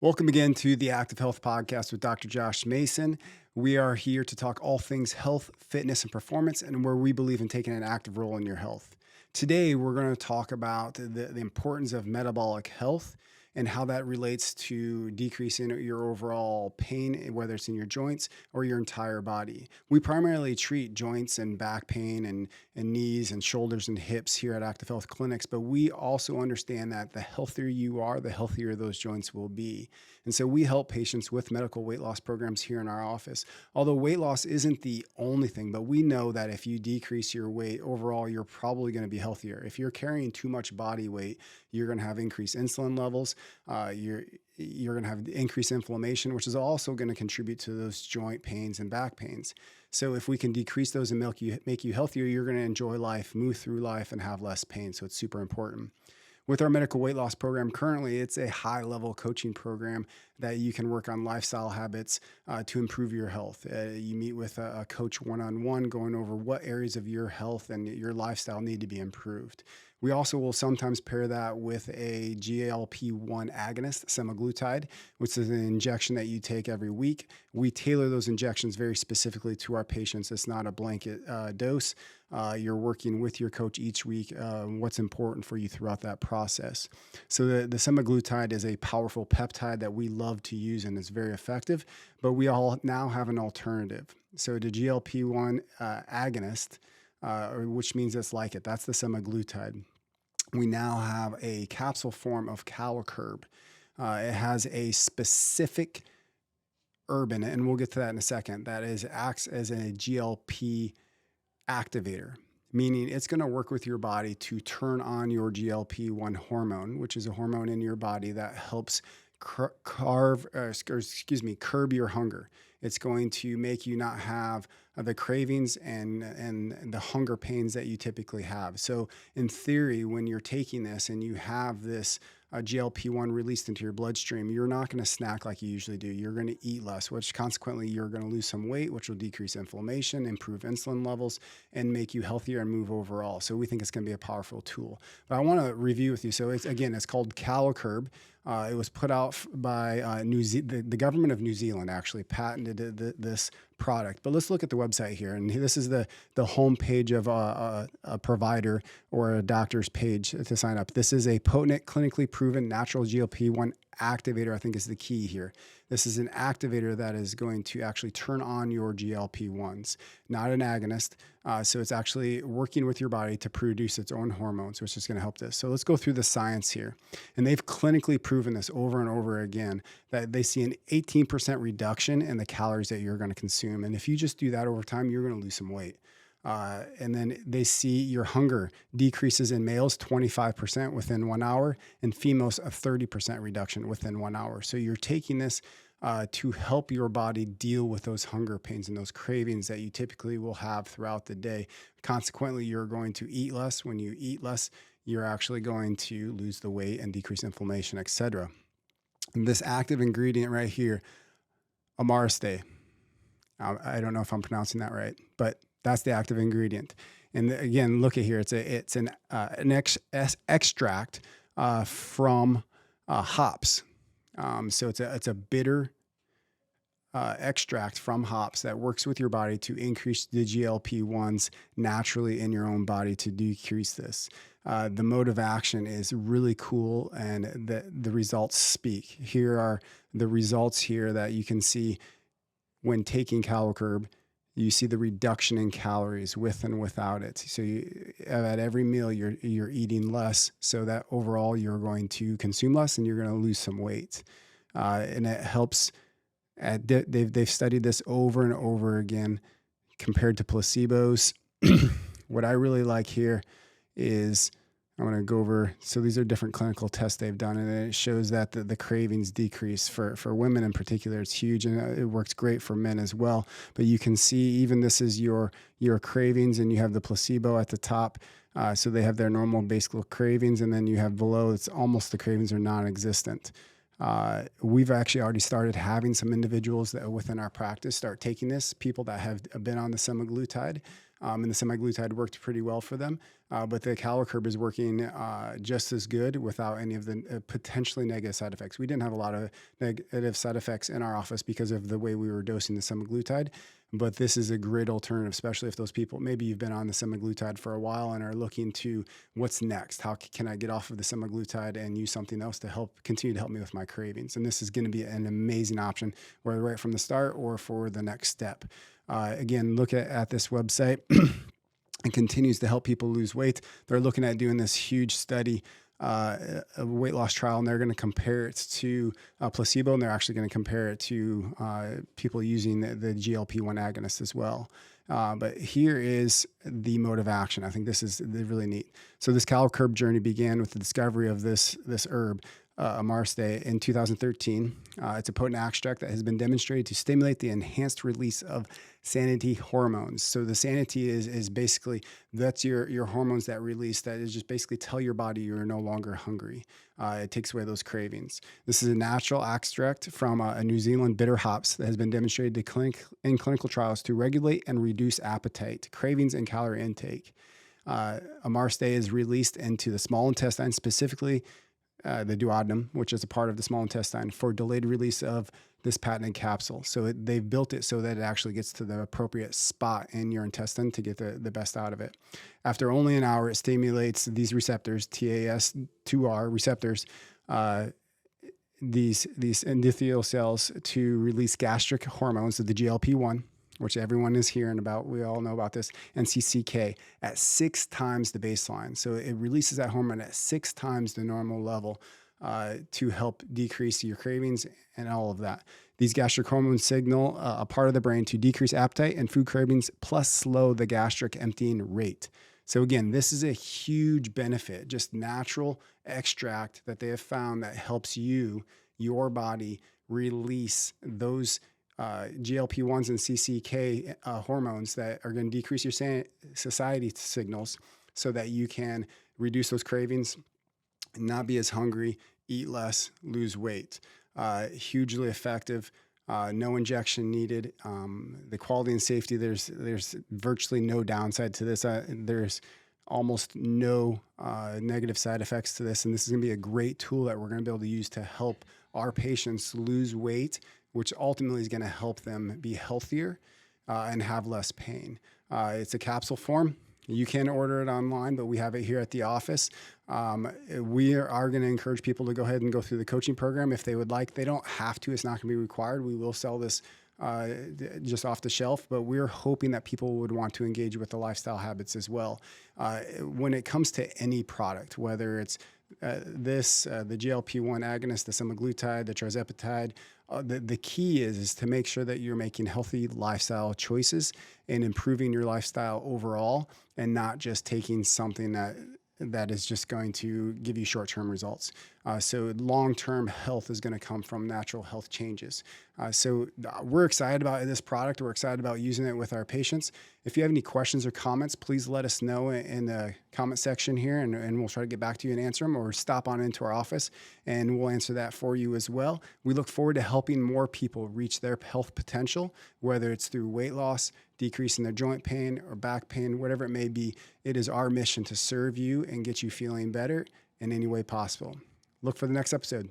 Welcome again to the Active Health Podcast with Dr. Josh Mason. We are here to talk all things health, fitness, and performance, and where we believe in taking an active role in your health. Today, we're going to talk about the importance of metabolic health and how that relates to decreasing your overall pain, whether it's in your joints or your entire body. We primarily treat joints and back pain and knees and shoulders and hips here at Active Health Clinics, but we also understand that the healthier you are, the healthier those joints will be. And so we help patients with medical weight loss programs here in our office. Although weight loss isn't the only thing, but we know that if you decrease your weight overall, you're probably going to be healthier. If you're carrying too much body weight, you're going to have increased insulin levels. You're going to have increased inflammation, which is also going to contribute to those joint pains and back pains. So if we can decrease those and make you healthier, you're going to enjoy life, move through life, and have less pain. So it's super important. With our medical weight loss program, currently it's a high-level coaching program that you can work on lifestyle habits to improve your health. You meet with a coach one-on-one going over what areas of your health and your lifestyle need to be improved. We also will sometimes pair that with a GLP-1 agonist, semaglutide, which is an injection that you take every week. We tailor those injections very specifically to our patients. It's not a blanket dose. You're working with your coach each week what's important for you throughout that process. So the semaglutide is a powerful peptide that we love to use and is very effective, but we all now have an alternative. So the GLP-1 agonist, which means it's like it, that's the semaglutide. We now have a capsule form of Calocurb. It has a specific herb in it, and we'll get to that in a second, that acts as a GLP activator, meaning it's going to work with your body to turn on your GLP-1 hormone, which is a hormone in your body that helps curb your hunger. It's going to make you not have the cravings and the hunger pains that you typically have. So in theory, when you're taking this and you have this GLP-1 released into your bloodstream, you're not going to snack like you usually do. You're going to eat less, which consequently you're going to lose some weight, which will decrease inflammation, improve insulin levels, and make you healthier and move overall. So we think it's going to be a powerful tool. But I want to review with you. So it's called Calocurb. It was put out by the government of New Zealand actually patented this product. But let's look at the website here. And this is the home page of a provider or a doctor's page to sign up. This is a potent, clinically proven natural GLP-1 activator, I think is the key here. This is an activator that is going to actually turn on your GLP-1s, not an agonist. So it's actually working with your body to produce its own hormones, which is going to help this. So let's go through the science here. And they've clinically proven this over and over again, that they see an 18% reduction in the calories that you're going to consume. And if you just do that over time, you're going to lose some weight. And then they see your hunger decreases in males 25% within 1 hour, and females a 30% reduction within 1 hour. So you're taking this to help your body deal with those hunger pains and those cravings that you typically will have throughout the day. Consequently, you're going to eat less. When you eat less, you're actually going to lose the weight and decrease inflammation, etc. And this active ingredient right here, amariste, I don't know if I'm pronouncing that right, but that's the active ingredient. And again, look at here. It's an extract from hops. So it's a bitter extract from hops that works with your body to increase the GLP-1s naturally in your own body to decrease this. The mode of action is really cool, and the results speak. Here are the results here that you can see when taking Calocurb. You see the reduction in calories with and without it. So at every meal, you're eating less, so that overall you're going to consume less and you're going to lose some weight. And it helps. They've studied this over and over again compared to placebos. What I really like here is I'm going to go over. So these are different clinical tests they've done, and it shows that the cravings decrease for women in particular. It's huge, and it works great for men as well. But you can see even this is your cravings, and you have the placebo at the top. So they have their normal basic cravings, and then you have below, it's almost the cravings are non-existent. We've actually already started having some individuals that within our practice start taking this, people that have been on the semaglutide. and the semaglutide worked pretty well for them. But the Calocurb is working just as good without any of the potentially negative side effects. We didn't have a lot of negative side effects in our office because of the way we were dosing the semaglutide. But this is a great alternative, especially if those people, maybe you've been on the semaglutide for a while and are looking to what's next. How can I get off of the semaglutide and use something else to continue to help me with my cravings? And this is going to be an amazing option, whether right from the start or for the next step. Again, look at this website. And continues to help people lose weight. They're looking at doing this huge study, a weight loss trial, and they're going to compare it to placebo, and they're actually going to compare it to people using the GLP-1 agonist as well. But here is the mode of action. I think this is really neat. So this Calocurb journey began with the discovery of this herb, Amarste, in 2013. It's a potent extract that has been demonstrated to stimulate the enhanced release of satiety hormones. So the satiety is basically, that's your hormones that release, that is just basically tell your body you're no longer hungry. It takes away those cravings. This is a natural extract from a New Zealand bitter hops that has been demonstrated in clinical trials to regulate and reduce appetite, cravings, and calorie intake. Amarste is released into the small intestine, specifically the duodenum, which is a part of the small intestine, for delayed release of this patented capsule. So they've built it so that it actually gets to the appropriate spot in your intestine to get the best out of it. After only an hour, it stimulates these receptors, TAS2R receptors, these endothelial cells, to release gastric hormones, the GLP-1, which everyone is hearing about. We all know about this, and CCK at 6 times the baseline. So it releases that hormone at 6 times the normal level to help decrease your cravings and all of that. These gastric hormones signal a part of the brain to decrease appetite and food cravings, plus slow the gastric emptying rate. So again, this is a huge benefit, just natural extract that they have found that helps your body release those GLP-1s and CCK hormones that are going to decrease your satiety signals so that you can reduce those cravings, not be as hungry, eat less, lose weight. Hugely effective. No injection needed. The quality and safety, there's virtually no downside to this. There's almost no negative side effects to this. And this is going to be a great tool that we're going to be able to use to help our patients lose weight, which ultimately is going to help them be healthier and have less pain. It's a capsule form. You can order it online, but we have it here at the office. We are going to encourage people to go ahead and go through the coaching program if they would like. They don't have to. It's not going to be required. We will sell this just off the shelf, but we're hoping that people would want to engage with the lifestyle habits as well. When it comes to any product, whether it's the GLP-1 agonist, the semaglutide, the tirzepatide, the key is to make sure that you're making healthy lifestyle choices and improving your lifestyle overall, and not just taking something that is just going to give you short-term results. So long-term health is going to come from natural health changes. So we're excited about this product. We're excited about using it with our patients. If you have any questions or comments, please let us know in the comment section here, and we'll try to get back to you and answer them, or stop on into our office and we'll answer that for you as well. We look forward to helping more people reach their health potential, whether it's through weight loss, decreasing their joint pain or back pain, whatever it may be. It is our mission to serve you and get you feeling better in any way possible. Look for the next episode.